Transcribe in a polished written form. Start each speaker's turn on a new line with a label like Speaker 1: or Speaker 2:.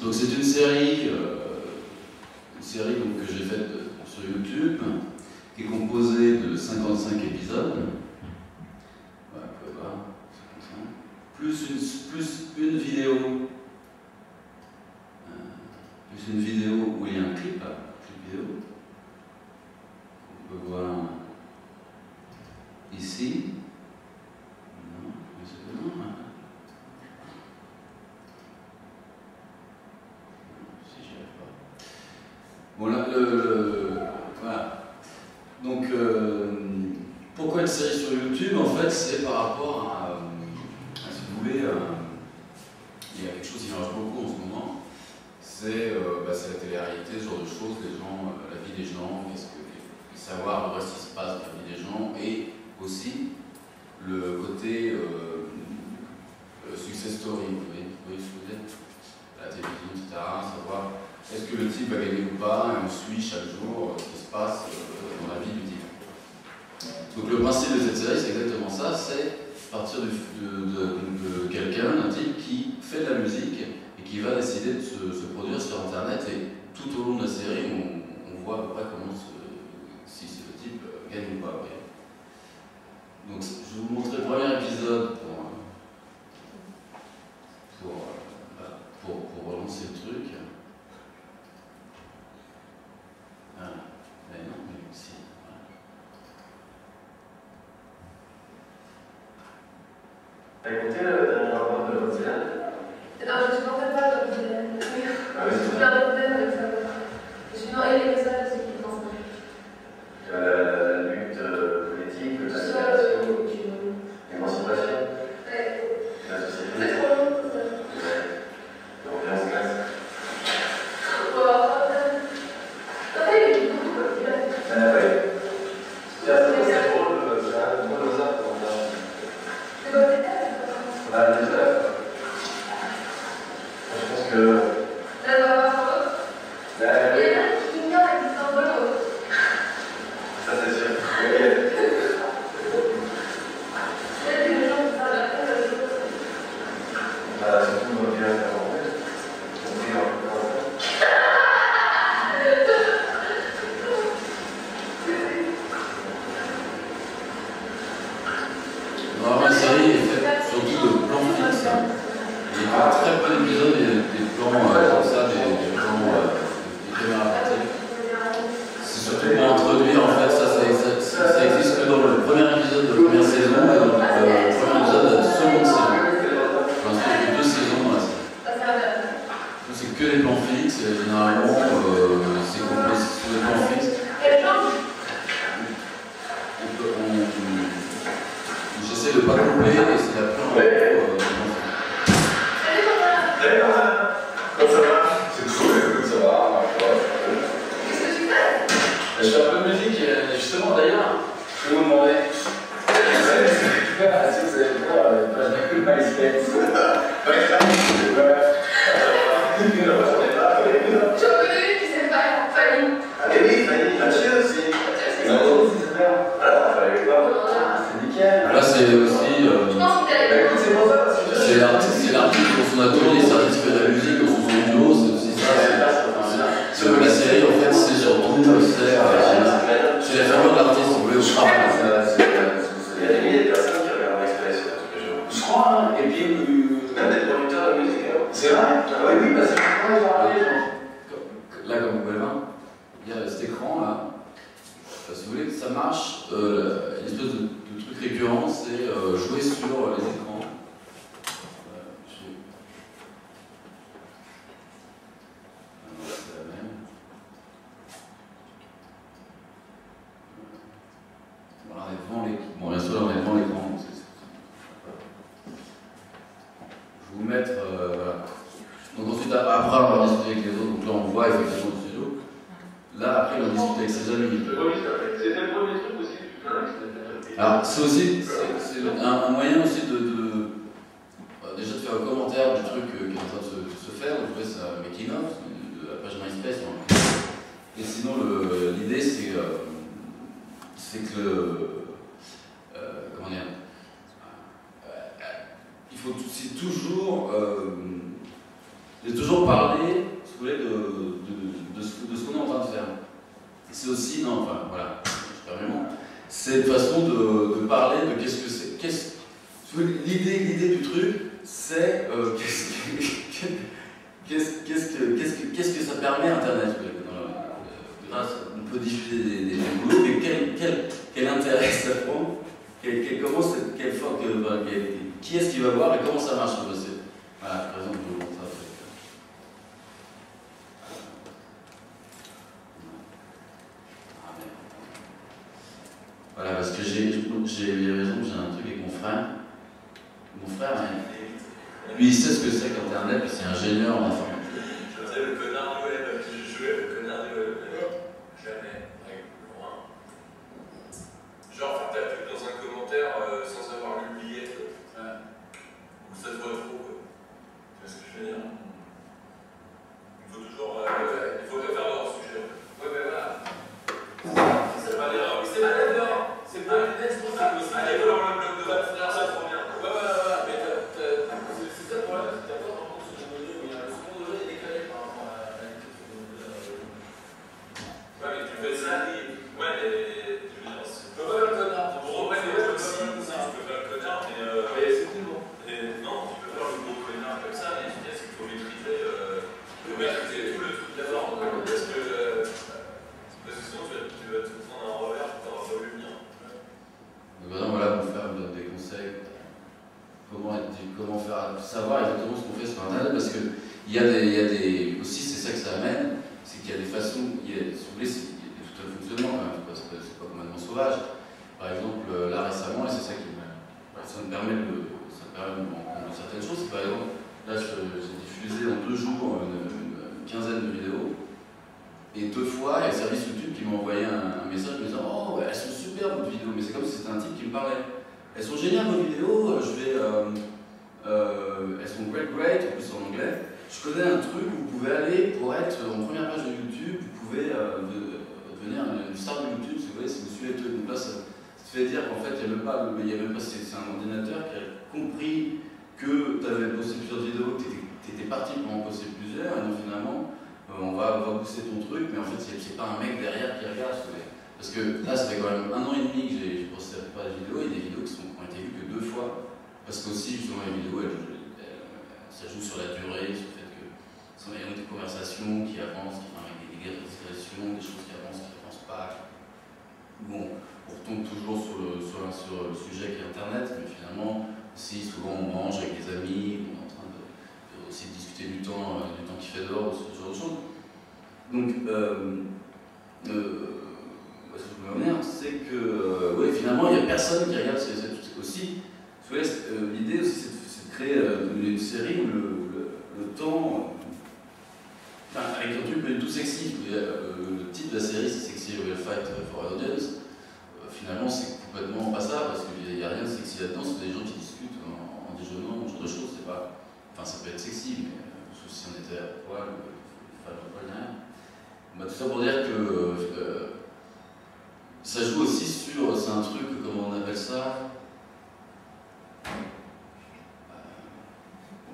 Speaker 1: donc c'est une série donc, que j'ai faite sur YouTube, qui est composée de 55 épisodes. Voilà, vous pouvez voir, plus une vidéo. Plus une vidéo où il y a un clip vidéo. On peut voir ici. Non, c'est non. Si j'y arrive pas. Bon, là, voilà. Donc, pourquoi une série sur YouTube? En fait, c'est par rapport à si vous voulez, il y a quelque chose qui marche beaucoup en ce moment. C'est la télé-réalité, ce genre de choses, les gens, la vie des gens, savoir ce qui se passe dans la vie des gens, et aussi le côté success story, vous voyez ce que je veux dire, la télévision, etc. Savoir est-ce que le type va gagner ou pas, et on suit chaque jour ce qui se passe dans la vie du type. Donc le principe de cette série, c'est exactement ça, c'est partir de quelqu'un, d'un type qui fait de la musique, qui va décider de se produire sur Internet, et tout au long de la série, on voit à peu près comment si le type gagne ou pas. Donc je vais vous montrer le premier épisode pour relancer le truc. Voilà. Mais non, mais si. Voilà.
Speaker 2: T'as écouté le dernier rapport de Roxane?
Speaker 3: Non, je ne supportais pas le Roxane.
Speaker 2: Ah oui,
Speaker 3: Je suis un Roxane avec ça. Je suis non, et les messages, c'est qui pensent.
Speaker 2: La lutte politique, la création, l'émancipation, la société.
Speaker 3: C'est trop long, tout ça.
Speaker 2: Ouais. L'ambiance classe.
Speaker 3: Après, il y a beaucoup de
Speaker 2: Oui. C'est drôle, c'est un drôle aux arts pour ça.
Speaker 3: c'est bon, c'est ça.
Speaker 2: Bah, déjà, je pense que.
Speaker 3: Là, on va voir sur l'autre. Il y en a qui ignorent l'existence de l'autre.
Speaker 2: Ça, c'est sûr.
Speaker 3: Il y a des gens qui savent la peine de l'autre.
Speaker 2: Surtout dans le village d'avant. On est en
Speaker 1: Alors, la série est faite surtout de plans fixes. Il y a très peu d'épisodes, il y a des plans comme ça, des plans des caméras arrêtées. C'est surtout pour introduire, en fait, ça existe que dans le premier épisode de la première saison et dans le premier épisode de la seconde saison. Pour l'instant, il y a 2 saisons dans la série. C'est que des plans fixes, et généralement, c'est composé sur des plans fixes. J'essaie de ne pas couper, et c'est la première
Speaker 2: Comme ça va? C'est cool, comme ça va.
Speaker 3: Qu'est-ce que tu fais?
Speaker 1: Je fais un peu de musique, et justement d'ailleurs, je vais vous demander.
Speaker 3: J'en connais une qui sait pas, Fanny.
Speaker 2: Allez, oui, Fanny, Mathieu aussi. C'est nickel.
Speaker 1: Là, c'est aussi.
Speaker 3: Je pense qu'il t'a
Speaker 2: Écoute, c'est pour ça, parce que
Speaker 1: C'est l'artiste pour son atelier, c'est l'artiste qui fait de la musique dans son studio, c'est aussi ça. La série, en fait, c'est surtout c'est la figure de l'artiste, si vous voulez, au travail.
Speaker 2: Il y a des milliers de personnes qui regardent l'Express. Je crois, hein. Et puis, même des producteurs de musique. C'est vrai? Oui, parce que
Speaker 1: là, comme vous pouvez voir, il y a cet écran là. Si vous voulez, ça marche. Une espèce de truc récurrent, c'est jouer sur les écrans. C'est la même. Voilà, on est devant l'écran. Bon, bien sûr, on est devant l'écran. Je vais vous mettre. Voilà. Donc ensuite, après, on va discuter avec les autres. Donc là, on voit effectivement le studio. Là, après, on discute avec ses amis.
Speaker 2: c'était le premier truc aussi que tu fais.
Speaker 1: Alors, c'est aussi un moyen aussi déjà de faire un commentaire du truc qui est en train de se faire. Donc, vous voyez, c'est un making-of de la page MySpace. Et sinon, l'idée, c'est que comment dire, c'est toujours J'ai toujours parlé, si vous voulez, de ce qu'on est en train de faire. C'est aussi, non, enfin, voilà, je permets moi, c'est une façon de parler de qu'est-ce que c'est. L'idée du truc, c'est qu'est-ce que ça permet Internet. On peut diffuser des boulots, mais quel intérêt ça prend, qui est-ce qui va voir et comment ça marche. Voilà, par exemple, je vous montre ça. Voilà, parce que j'ai raison, j'ai un truc avec mon frère. Mon frère, lui, il sait ce que c'est qu'Internet, c'est ingénieur en informatique.
Speaker 2: Je faisais le connard du web, je jouais le connard du web. Jamais, avec loin. Genre faire ta pub dans un commentaire sans avoir lu le billet. Ou ça se voit trop. Tu vois ce que je veux dire? Il faut toujours. Il faut pas faire leur sujet. Ouais, mais voilà. C'est pas l'erreur. C'est pas l'erreur. C'est pas une tête, c'est possible. Allez, alors le bloc de votre frère, c'est trop bien. Ouais, mais c'est ça le problème, c'est que t'as pas vraiment ce second degré, mais le second degré est décalé par rapport à la limite du second degré. Ouais, mais tu fais ça. Ouais, mais tu veux dire, tu peux pas faire le connard. Pour ouais, mais toi aussi, tu peux faire le connard, mais c'est tout bon. Non, tu peux faire le gros connard comme ça, mais ce qu'il faut maîtriser. Il faut maîtriser tout le truc d'abord. Parce que sinon, tu vas te prendre un revers, tu n'auras pas vu venir.
Speaker 1: Donc maintenant, voilà, pour faire des conseils, comment faire savoir exactement ce qu'on fait sur Internet, parce que il y a des aussi, c'est ça que ça amène, c'est qu'il y a des façons, si vous voulez, il y a tout un fonctionnement quand même, c'est pas complètement sauvage. Par exemple, là récemment, et c'est ça qui ça me permet de certaines choses. Par exemple, là j'ai diffusé en 2 jours une quinzaine de vidéos. Et 2 fois, il y a le service YouTube qui m'a envoyé un message me disant « Oh, elles sont super vos vidéos », mais c'est comme si c'était un type qui me parlait. « Elles sont géniales vos vidéos, elles sont great, en plus en anglais. Je connais un truc où vous pouvez aller pour être en première page de YouTube, vous pouvez devenir une star de YouTube, si vous voyez, si vous suivez tout. » Donc là, ça fait dire qu'en fait, il n'y a même pas, c'est un ordinateur qui a compris que tu avais posté plusieurs vidéos, que tu étais parti pour en poster plusieurs, et donc finalement, on va booster ton truc, mais en fait, c'est pas un mec derrière qui regarde. Parce que là, ça fait quand même 1 an et demi que j'ai posté pas de vidéos, et des vidéos qui ont été vues que 2 fois. Parce qu'aussi, justement, les vidéos, ça joue sur la durée, sur le fait que il y a des conversations qui avancent, avec des digressions, des choses qui avancent pas. Bon, on retombe toujours sur le sujet qui est Internet, mais finalement, aussi, souvent, on mange avec des amis, on est en train de aussi discuter du temps qui fait dehors, ce genre de choses. Donc, ce que je veux en venir, c'est que finalement, il n'y a personne qui regarde aussi. L'idée aussi, c'est de créer une série où le temps, avec un truc pas du tout sexy. Le titre de la série, c'est Sexy Real Fight for Audience. Finalement, c'est complètement pas ça, parce qu'il n'y a rien de sexy là-dedans, c'est des gens qui discutent en déjeunant, ce genre de choses. Ça peut être sexy, mais sauf si on était à poil, enfin, tout ça pour dire que ça joue aussi sur, c'est un truc, comment on appelle